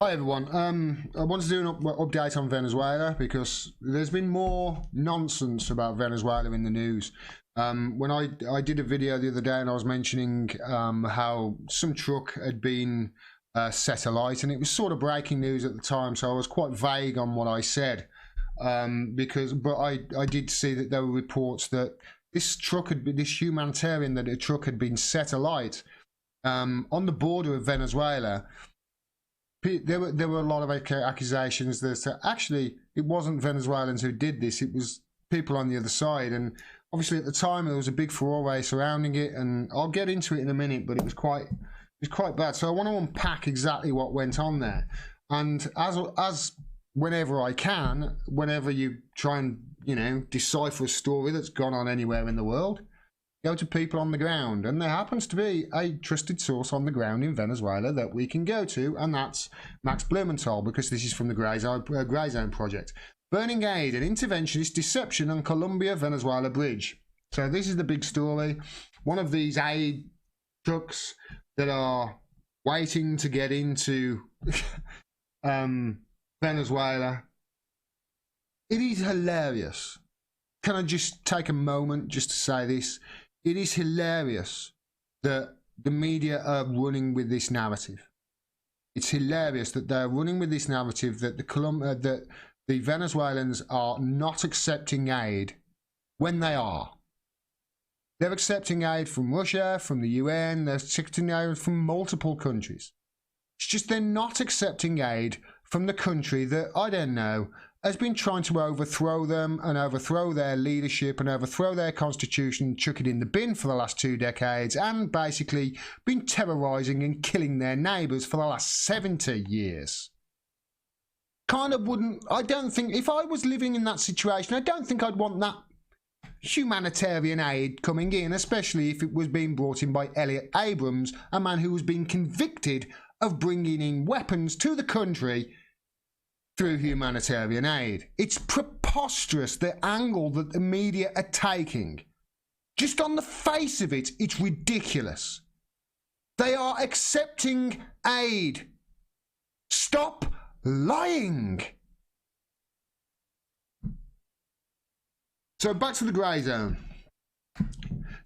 Hi everyone, I want to do an update on Venezuela because there's been more nonsense about Venezuela in the news. When I did a video the other day and I was mentioning how some truck had been set alight, and it was sort of breaking news at the time, so I was quite vague on what I said, but I did see that there were reports that this truck had been, this humanitarian, that a truck had been set alight on the border of Venezuela. There were a lot of accusations that actually it wasn't Venezuelans who did this, it was people on the other side. And obviously at the time there was a big furore surrounding it, and I'll get into it in a minute, but it was quite bad. So I want to unpack exactly what went on there. And as whenever I can, whenever you try and, you know, decipher a story that's gone on anywhere in the world, go to people on the ground, and there happens to be a trusted source on the ground in Venezuela that we can go to, and that's Max Blumenthal, because this is from the Grey Zone Project. Burning aid and interventionist deception on Colombia-Venezuela Bridge. So this is the big story. One of these aid trucks that are waiting to get into Venezuela. It is hilarious. Can I just take a moment just to say this? It is hilarious that the media are running with this narrative. It's hilarious that they're running with this narrative that the Venezuelans are not accepting aid when they are. They're accepting aid from Russia, from the UN, they're accepting aid from multiple countries. It's just they're not accepting aid from the country that, I don't know, has been trying to overthrow them and overthrow their leadership and overthrow their constitution, chuck it in the bin for the last 2 decades, and basically been terrorising and killing their neighbours for the last 70 years. I don't think, if I was living in that situation, I don't think I'd want that humanitarian aid coming in, especially if it was being brought in by Elliot Abrams, a man who was being convicted of bringing in weapons to the country through humanitarian aid. It's preposterous, the angle that the media are taking. Just on the face of it, it's ridiculous. They are accepting aid. Stop lying. So back to the grey zone.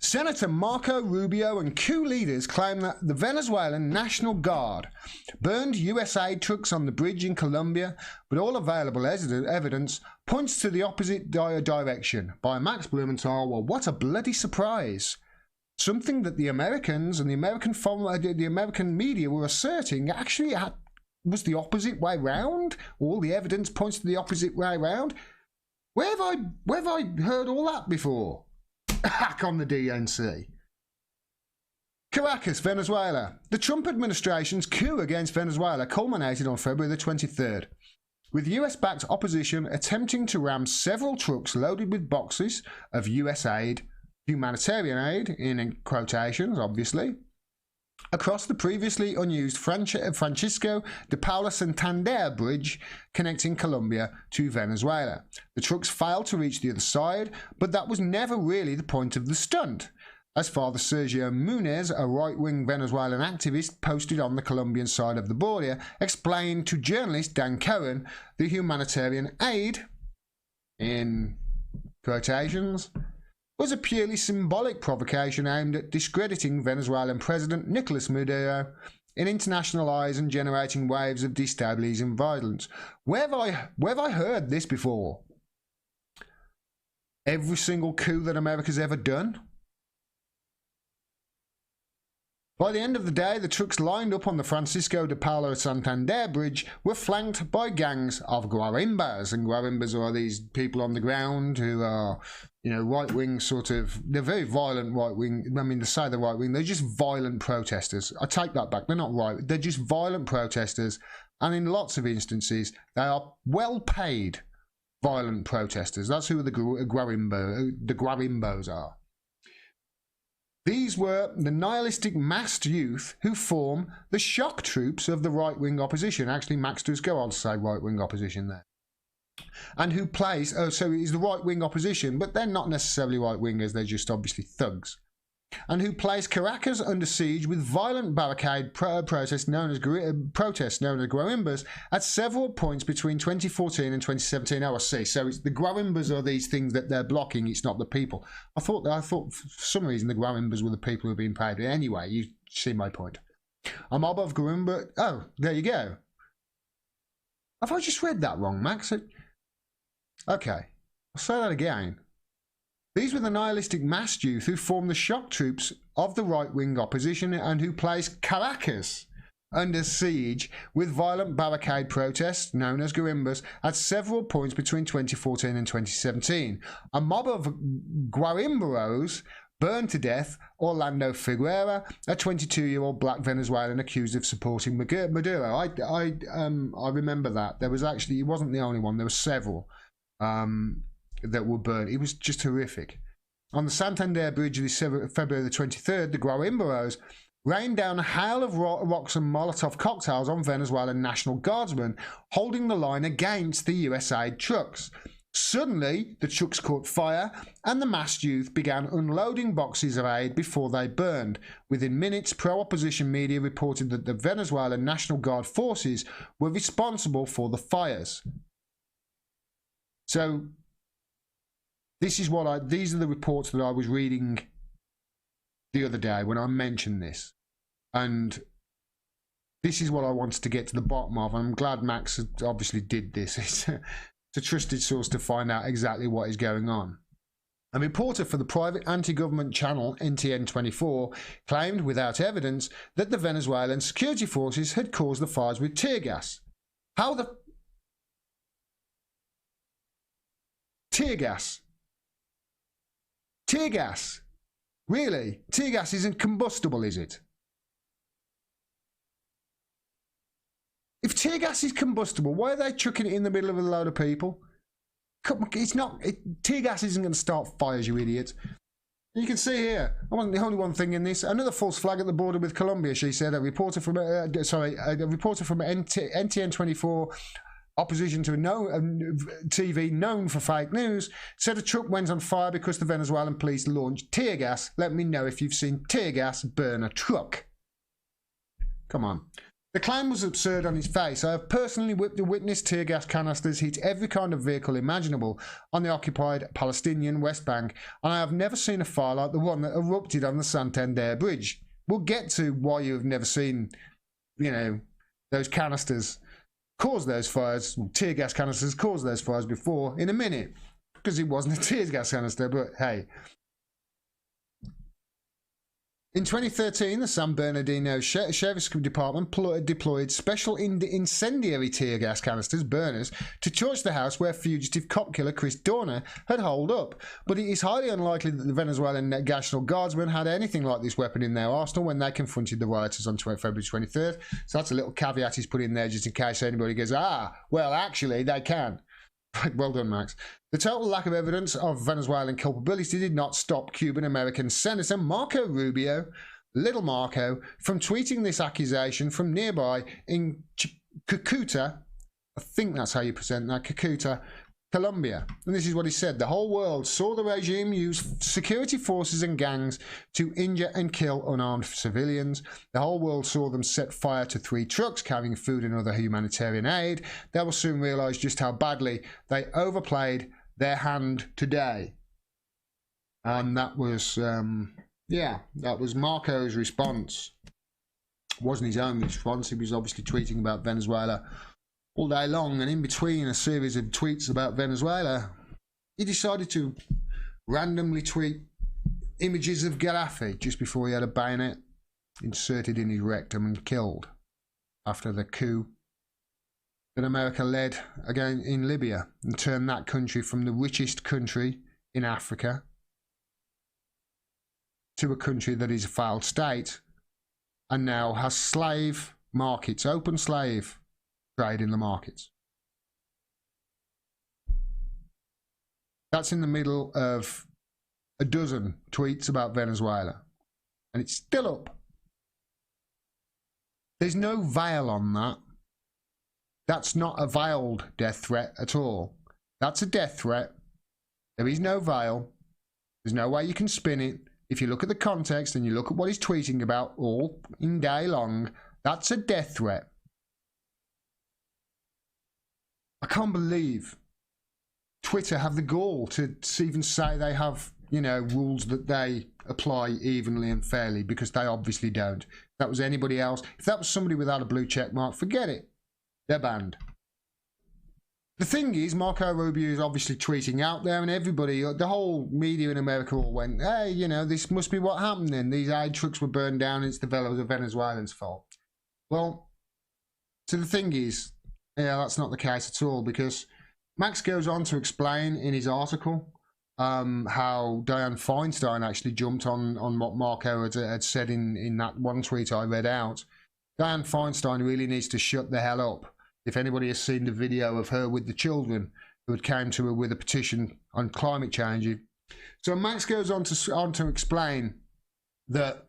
Senator Marco Rubio and coup leaders claim that the Venezuelan National Guard burned US aid trucks on the bridge in Colombia, but all available evidence points to the opposite direction. By Max Blumenthal, well, what a bloody surprise. Something that the Americans and the American media were asserting actually was the opposite way round. All the evidence points to the opposite way round. Where have I heard all that before? Hack on the DNC. Caracas, Venezuela. The Trump administration's coup against Venezuela culminated on February the 23rd, with US-backed opposition attempting to ram several trucks loaded with boxes of US aid, humanitarian aid, in quotations, obviously, across the previously unused Francisco de Paula Santander Bridge connecting Colombia to Venezuela. The trucks failed to reach the other side, but that was never really the point of the stunt, as Father Sergio Munez, a right-wing Venezuelan activist posted on the Colombian side of the border, explained to journalist Dan Cohen the humanitarian aid, in quotations, was a purely symbolic provocation aimed at discrediting Venezuelan President Nicolas Maduro in international eyes and generating waves of destabilizing violence. Where have I heard this before? Every single coup that America's ever done? By the end of the day, the trucks lined up on the Francisco de Paula Santander Bridge were flanked by gangs of guarimbas. And guarimbas are these people on the ground who are, you know, right-wing sort of, they're very violent right-wing. I mean, to say they're right-wing, they're just violent protesters. I take that back. They're not right. They're just violent protesters. And in lots of instances, they are well-paid violent protesters. That's who the guarimbos are. These were the nihilistic masked youth who form the shock troops of the right-wing opposition. Actually, Max does go on to say right-wing opposition there. And who plays, so it is the right-wing opposition, but they're not necessarily right-wingers, they're just obviously thugs. and who placed Caracas under siege with violent barricade protests known as guarimbas at several points between 2014 and 2017. Oh, I see. So it's the guarimbas are these things that they're blocking. It's not the people. I thought for some reason the guarimbas were the people who were being paid. Anyway, you see my point. A mob of guarimba. Oh, there you go. Have I just read that wrong, Max? Okay, I'll say that again. These were the nihilistic massed youth who formed the shock troops of the right-wing opposition and who placed Caracas under siege with violent barricade protests, known as guarimbas, at several points between 2014 and 2017. A mob of guarimberos burned to death Orlando Figuera, a 22-year-old black Venezuelan accused of supporting Maduro. I remember that. There was actually, he wasn't the only one, there were several. That were burned. It was just horrific. On the Santander Bridge this February the 23rd, the guarimberos rained down a hail of rocks and Molotov cocktails on Venezuelan National Guardsmen holding the line against the US aid trucks. Suddenly, the trucks caught fire and the massed youth began unloading boxes of aid before they burned. Within minutes, pro-opposition media reported that the Venezuelan National Guard forces were responsible for the fires. So, these are the reports that I was reading the other day when I mentioned this. And this is what I wanted to get to the bottom of. I'm glad Max obviously did this. It's a trusted source to find out exactly what is going on. A reporter for the private anti-government channel NTN24 claimed without evidence that the Venezuelan security forces had caused the fires with tear gas. How the... Tear gas. Tear gas? Really? Tear gas isn't combustible, is it? If tear gas is combustible, why are they chucking it in the middle of a load of people? It's not. Tear gas isn't going to start fires, you idiot. You can see here, I wasn't the only one thing in this. Another false flag at the border with Colombia, she said. A reporter from NTN24, opposition to TV known for fake news, said a truck went on fire because the Venezuelan police launched tear gas. Let me know if you've seen tear gas burn a truck. Come on. The claim was absurd on its face. I have personally witnessed tear gas canisters hit every kind of vehicle imaginable on the occupied Palestinian West Bank, and I have never seen a fire like the one that erupted on the Santander Bridge. We'll get to why you have never seen, those canisters cause those fires, tear gas canisters cause those fires before in a minute, because it wasn't a tear gas canister, but hey. In 2013, the San Bernardino Sheriff's Department deployed special incendiary tear gas canisters, burners, to torch the house where fugitive cop killer Chris Dorner had holed up. But it is highly unlikely that the Venezuelan National Guardsmen had anything like this weapon in their arsenal when they confronted the rioters on February 23rd. So that's a little caveat he's put in there just in case anybody goes, well, actually, they can. Well done, Max. The total lack of evidence of Venezuelan culpability did not stop Cuban-American Senator Marco Rubio, Little Marco, from tweeting this accusation from nearby in Cucuta, I think that's how you present that, Cucuta, Colombia. And this is what he said. The whole world saw the regime use security forces and gangs to injure and kill unarmed civilians. The whole world saw them set fire to 3 trucks carrying food and other humanitarian aid. They will soon realise just how badly they overplayed their hand today. And that was, that was Marco's response. It wasn't his own response. He was obviously tweeting about Venezuela all day long, and in between a series of tweets about Venezuela, he decided to randomly tweet images of Gaddafi just before he had a bayonet inserted in his rectum and killed after the coup that America led again in Libya and turned that country from the richest country in Africa to a country that is a failed state and now has slave markets, open slave trade in the markets. That's in the middle of a dozen tweets about Venezuela, and it's still up. There's no veil on that. That's not a veiled death threat at all. That's a death threat. There is no veil. There's no way you can spin it. if you look at the context and you look at what he's tweeting about all in day long, that's a death threat. I can't believe Twitter have the gall to even say they have, you know, rules that they apply evenly and fairly, because they obviously don't. If that was anybody else, if that was somebody without a blue check mark, forget it. They're banned. The thing is, Marco Rubio is obviously tweeting out there, and everybody, the whole media in America all went, hey, you know, this must be what happened then. These aid trucks were burned down, and it's the Venezuelans' fault. Well, so the thing is, yeah, that's not the case at all, because Max goes on to explain in his article how Dianne Feinstein actually jumped on what Marco had said in that one tweet I read out. Dianne Feinstein really needs to shut the hell up. If anybody has seen the video of her with the children who had came to her with a petition on climate change. So Max goes on to explain that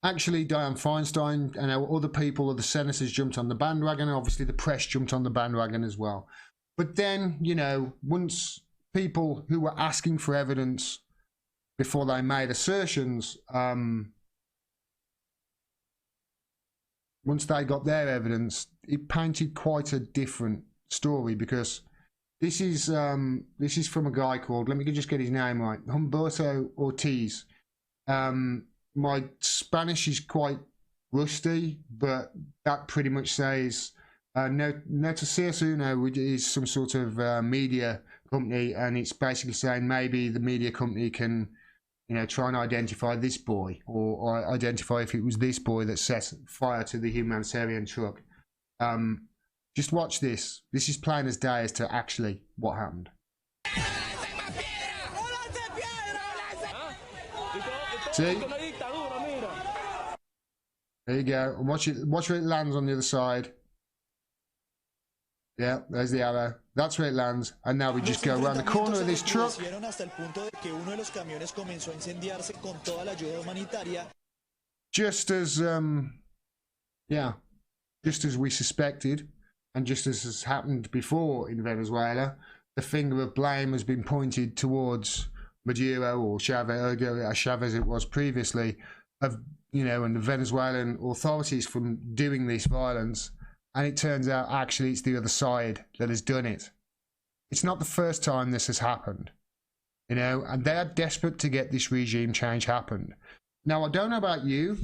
actually Dianne Feinstein and other people, or the senators, jumped on the bandwagon, and obviously the press jumped on the bandwagon as well. But then, you know, once people who were asking for evidence before they made assertions, once they got their evidence, it painted quite a different story, because this is from a guy called, let me just get his name right, Humberto Ortiz. My Spanish is quite rusty, but that pretty much says Noticias Uno, which is some sort of media company, and it's basically saying maybe the media company can, you know, try and identify this boy, or identify if it was this boy that set fire to the humanitarian truck. Just watch this. This is plain as day as to actually what happened. See? There you go. Watch where it lands on the other side. Yeah, there's the arrow. That's where it lands. And now we just go around the corner of this truck. Just as, just as we suspected, and just as has happened before in Venezuela, the finger of blame has been pointed towards Maduro, or Chavez it was previously, of, you know, and the Venezuelan authorities from doing this violence. And it turns out actually it's the other side that has done it. It's not the first time this has happened, you know, and they are desperate to get this regime change happened. Now, I don't know about you,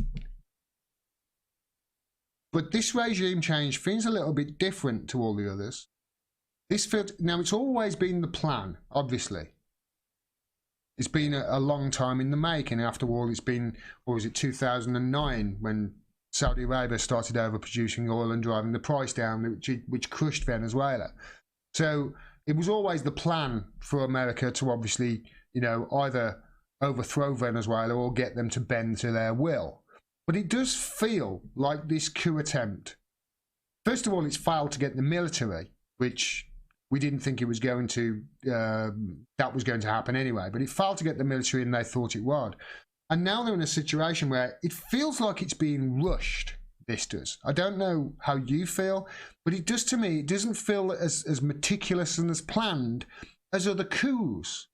but this regime change feels a little bit different to all the others. Now, it's always been the plan, obviously. It's been a long time in the making. After all, it's been, what was it, 2009, when Saudi Arabia started overproducing oil and driving the price down, which crushed Venezuela. So it was always the plan for America to obviously, you know, either overthrow Venezuela or get them to bend to their will. But it does feel like this coup attempt, first of all, it's failed to get the military, which we didn't think it was going to, that was going to happen anyway, but it failed to get the military, and they thought it would. And now they're in a situation where it feels like it's being rushed, this does. I don't know how you feel, but it does to me. It doesn't feel as meticulous and as planned as other coups.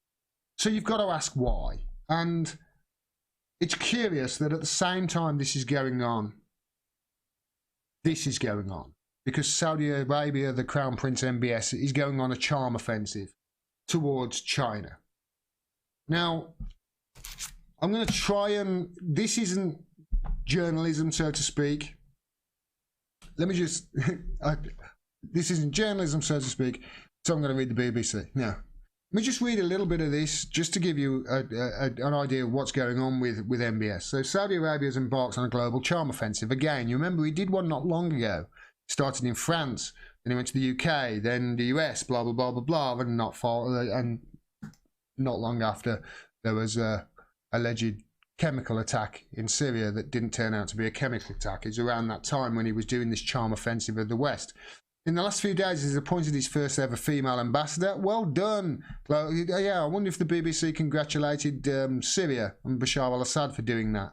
So you've got to ask why. And it's curious that at the same time this is going on, because Saudi Arabia, the Crown Prince MBS, is going on a charm offensive towards China. Now, I'm going to try and, this isn't journalism, so to speak. This isn't journalism, so to speak, so I'm going to read the BBC. Now, let me just read a little bit of this, just to give you an idea of what's going on with MBS. So Saudi Arabia has embarked on a global charm offensive. Again, you remember he did one not long ago. Started in France, then he went to the UK, then the US, blah, blah, blah, blah, blah, and not long after there was a alleged chemical attack in Syria that didn't turn out to be a chemical attack. It was around that time when he was doing this charm offensive of the West. In the last few days, he's appointed his first ever female ambassador. Well done. Yeah, I wonder if the BBC congratulated Syria and Bashar al-Assad for doing that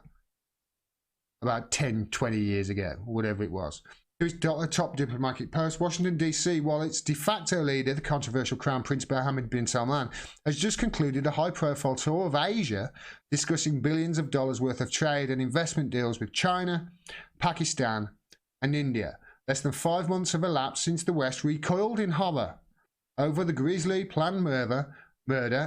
about 10, 20 years ago, or whatever it was. To its top diplomatic post, Washington, D.C., while its de facto leader, the controversial Crown Prince Mohammed bin Salman, has just concluded a high-profile tour of Asia, discussing billions of dollars worth of trade and investment deals with China, Pakistan, and India. Less than 5 months have elapsed since the West recoiled in horror over the grisly planned murder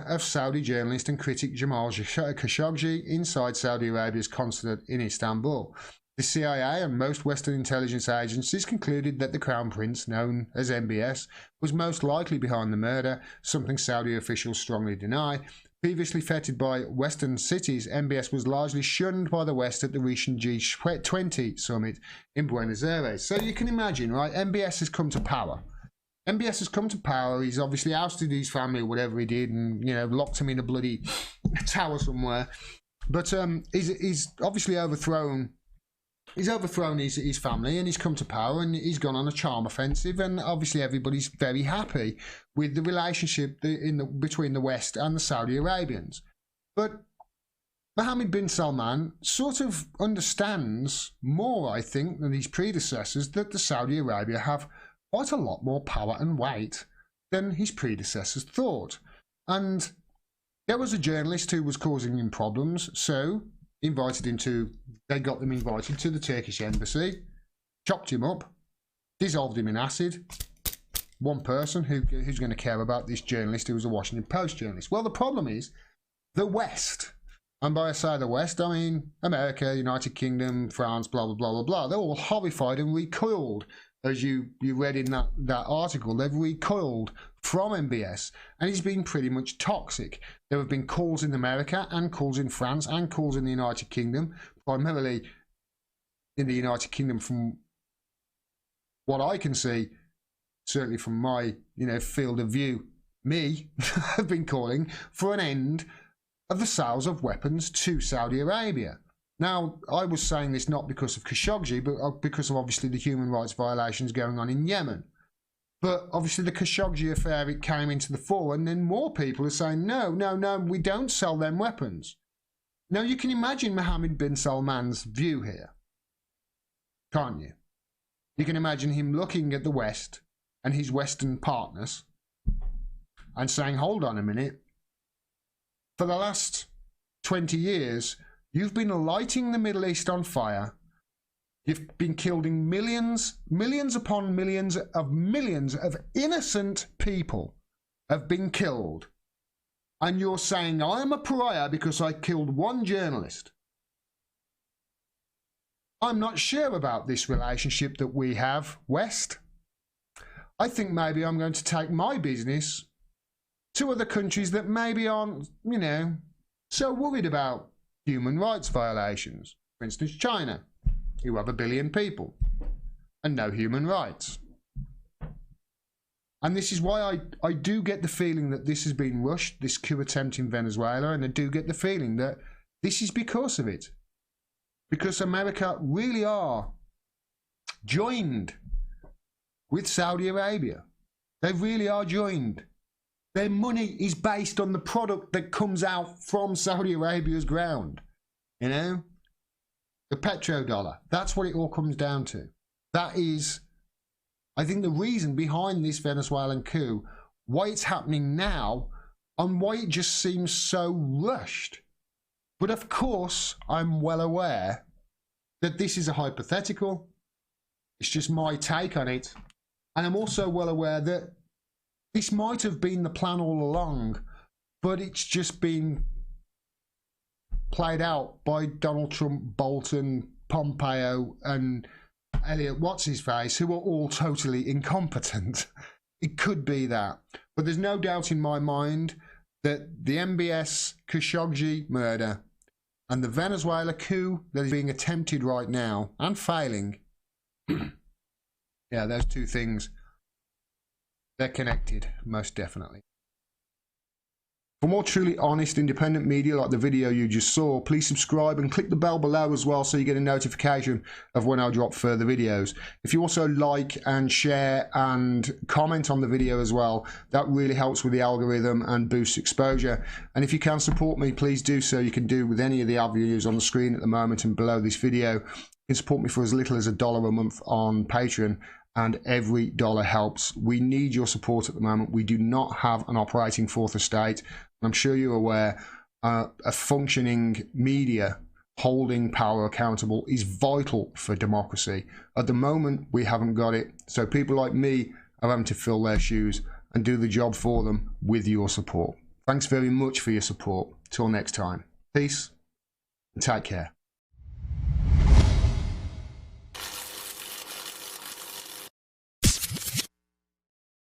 of Saudi journalist and critic Jamal Khashoggi inside Saudi Arabia's consulate in Istanbul. The CIA and most Western intelligence agencies concluded that the Crown Prince, known as MBS, was most likely behind the murder, something Saudi officials strongly deny. Previously feted by Western cities, MBS was largely shunned by the West at the recent G20 summit in Buenos Aires. So you can imagine, right? MBS has come to power. MBS has come to power. He's obviously ousted his family or whatever he did and, you know, locked him in a bloody tower somewhere. But he's obviously overthrown... He's overthrown his family and he's come to power and he's gone on a charm offensive, and obviously everybody's very happy with the relationship between the West and the Saudi Arabians. But Mohammed bin Salman sort of understands more, I think, than his predecessors, that the Saudi Arabia have quite a lot more power and weight than his predecessors thought. And there was a journalist who was causing him problems, so they got them invited to the Turkish embassy, chopped him up, dissolved him in acid. One person who's going to care about this journalist who was a Washington Post journalist. Well, the problem is the West, and by I say the West, I mean America, United Kingdom, France, blah, blah, blah, blah, blah. They're all horrified and recoiled. As you read in that article, they've recoiled from MBS, and he's been pretty much toxic. There have been calls in America and calls in France and calls in the United Kingdom, primarily in the United Kingdom from what I can see, certainly from my field of view, have been calling for an end of the sales of weapons to Saudi Arabia. Now, I was saying this not because of Khashoggi, but because of obviously the human rights violations going on in Yemen. But obviously the Khashoggi affair, it came into the fore, and then more people are saying, no, we don't sell them weapons. Now, you can imagine Mohammed bin Salman's view here, can't you? You can imagine him looking at the West and his Western partners and saying, hold on a minute, for the last 20 years, you've been lighting the Middle East on fire. You've been killing millions upon millions of innocent people have been killed. And you're saying, I'm a pariah because I killed one journalist. I'm not sure about this relationship that we have, West. I think maybe I'm going to take my business to other countries that maybe aren't, so worried about human rights violations. For instance, China, who have 1 billion people and no human rights. And this is why I do get the feeling that this has been rushed, this coup attempt in Venezuela, and I do get the feeling that this is because of it. Because America really are joined with Saudi Arabia. They really are joined. Their money is based on the product that comes out from Saudi Arabia's ground. The petrodollar. That's what it all comes down to. That is, I think, the reason behind this Venezuelan coup, why it's happening now, and why it just seems so rushed. But of course, I'm well aware that this is a hypothetical. It's just my take on it. And I'm also well aware that this might have been the plan all along, but it's just been played out by Donald Trump, Bolton, Pompeo, and Elliot What's-His-Face, who are all totally incompetent. It could be that. But there's no doubt in my mind that the MBS Khashoggi murder and the Venezuela coup that is being attempted right now and failing, yeah, those two things, they're connected, most definitely. For more truly honest, independent media like the video you just saw, please subscribe and click the bell below as well so you get a notification of when I drop further videos. If you also like and share and comment on the video as well, that really helps with the algorithm and boosts exposure. And if you can support me, please do so. You can do with any of the avenues on the screen at the moment and below this video. You can support me for as little as $1 a month on Patreon, and every dollar helps. We need your support at the moment. We do not have an operating fourth estate. I'm sure you're aware a functioning media holding power accountable is vital for democracy. At the moment, we haven't got it. So people like me are having to fill their shoes and do the job for them with your support. Thanks very much for your support. Till next time. Peace and take care.